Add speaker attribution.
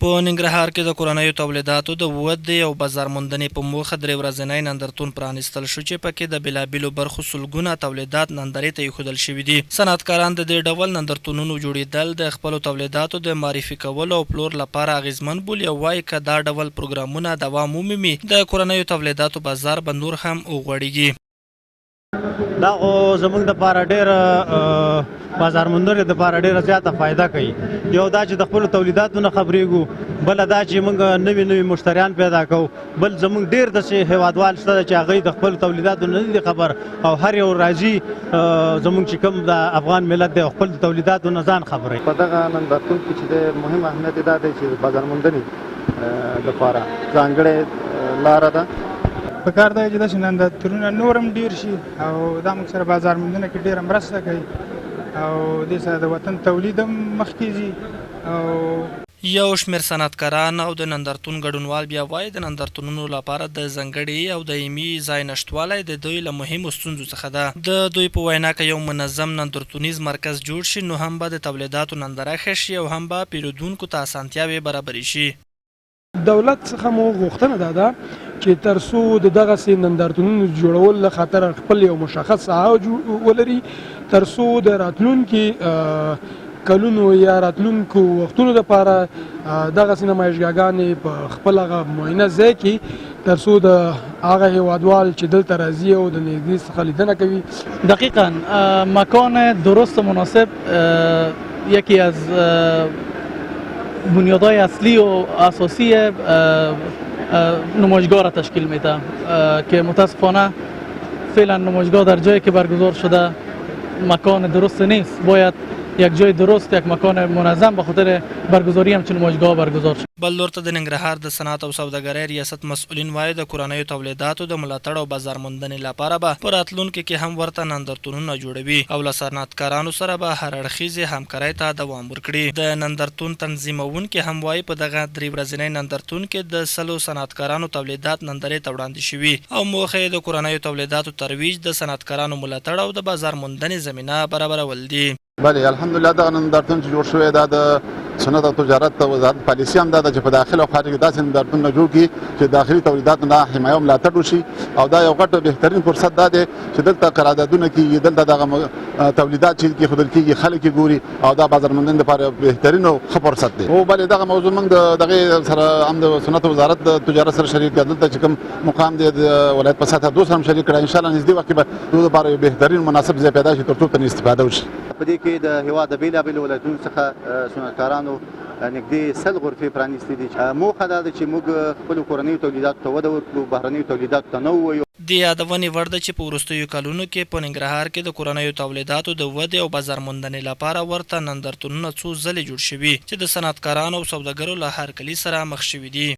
Speaker 1: په ننګرهار کې د کورنیو تولیداتو د ودې او بازار موندنې په موخه درې ورځنی نندارتون پرانیستل شو چې پکې د بېلابېلو برخو سلګونه تولیدات نندارې ته ایښودل شوي دي. صنعتکاران د دې ډول نندارتونونو جوړېدل د خپلو تولیداتو د معرفي کولو او پلور لپاره اغېزمن بولي او وایي که دا ډول پروګرامونه دوام ومومي د کورنیو تولیداتو بازار به نور هم وغوړېږي.
Speaker 2: دا خو زموږ دپاره ډېره بازار موندنې دپاره ډېره زیاته فایده کوي. یو دا چې د خپلو تولیداتو نه خبرېږو، بله دا چې موږ نوي نوي مشتریان پیدا کوو، بل زموږ ډېر داسې هېوادوال شته ده چې هغوی د خپلو تولیداتو نه دي خبر او هر یو راځي زموږ چې کوم د افغان ملت دی او خپل د تولیداتو نه ځان خبروي.
Speaker 3: په دغه نندارتون کې چې د مهم اهمیت یې دا دی چې بازار موندنې دپاره ځانګړې لاره ده.
Speaker 4: په کار دی چې داسې نندارتونونه نور هم ډېر شي او دا موږ سره بازار موندنه کې ډېره مرسته کوي او دې سره د وطن تولید هم مخکې ځي.
Speaker 1: او یو شمېر صنعتکاران او د نندارتون ګډونوال بیا وایي د نندارتونونو لپاره د ځانګړي او دایمي ځای نشتوالی د دوی له مهمو ستونزو څخه ده. د دوی په وینا که یو منظم نندارتونیز مرکز جوړ شي نو هم به د تولیداتو ننداره ښه شي او هم به پیرودونکو ته اسانتیاوې برابرې شي.
Speaker 5: دولت څخه مو غوښتنه دا ده چې تر څو د دغسې نندارتونونو جوړول له خاطر خپل یو مشخص ساحه ولري، تر څو د راتلونکي کلونو یا راتلونکو وختونو دپاره دغسې نمایشګاګانې په خپل هغه معینه ځای کې تر څو د هغه هیوادوال چې دلته راځي او د نږدې څخه لیدنه کوي.
Speaker 6: دقیقا مکان درست و مناسب یکی از بنیادهای اصلی و اساسی نمایشگاه را تشکیل میده که متاسفانه فعلا نمایشگاه در جایی که برگزار شده مکان درست نیست. باید یک جای درست، یک مکان منظم به خاطر برگزاری همچین نمایشگاه برگزار شد.
Speaker 1: بل لور ته د ننګرهار د صنعت او سوداګرۍ ریاست مسؤلین وایي د کورنیو تولیداتو د ملاتړ او بازار موندنې لپاره به په راتلونکي کې هم ورته نندارتونونه جوړوي او له صنعتکارانو سره به هر اړخیزې همکارۍ ته دوام ورکړي. د نندارتون تنظیمونکي هم وایي په دغه درې ورځنی نندارتون کې د 100 صنعتکارانو تولیدات نندارې ته وړاندې شوي او موخه یې د کورنیو تولیداتو ترویج، د صنعتکارانو ملاتړ او د بازار موندنې زمینه برابرول دي.
Speaker 3: بله الحمدلله دغه نندارتون چې جوړ شوی دا د صنعت او تجارت وزارت پالیسي هم دا ده چې په داخل او خارج کې داسې نندارتونونه جوړ کړي چې داخلي تولیداتو نه حمایه او ملاتړ وشي او دا یو غټ بهترین فرصت دا دی چې دلته قراردادونه کېږي، دلته دغه تولیدات چې کېښودل کېږي خلک یې ګوري او دا بازار موندنې لپاره بهترین او ښه فرصت دی. او بلې دغه موضوع موږ د دغې سره هم د صنعت وزارت د تجارت سره شریک کړه. دلته چې کوم مقام دی د ولایت په سطحه دوی سره هم شریک کړه. انشاءالله نږدې وخت کې به د دوی لپاره یو بهترین مناسب ځای پیدا شي تر څو ترې استفاده وشي.
Speaker 7: په دې کې د هېواد د بېلابېلو ولایتونو څخه صنعتکارانو نږدې 100 غرفې پرانیستې دي. موخه دا ده چې موږ خپلو کورنیو تولیداتو ته وده ورکړو، بهرنیو تولیداتو ته نه ووایو.
Speaker 1: د یادونې وړ ده چې په وروستیو کلونو کې په ننګرهار کې د کورنیو تولیداتو د ودې او بازار موندنې لپاره ورته نندارتونونه څو ځلې جوړ شوي چې د صنعتکارانو او سوداګرو له هرکلي سره مخ شوي دي.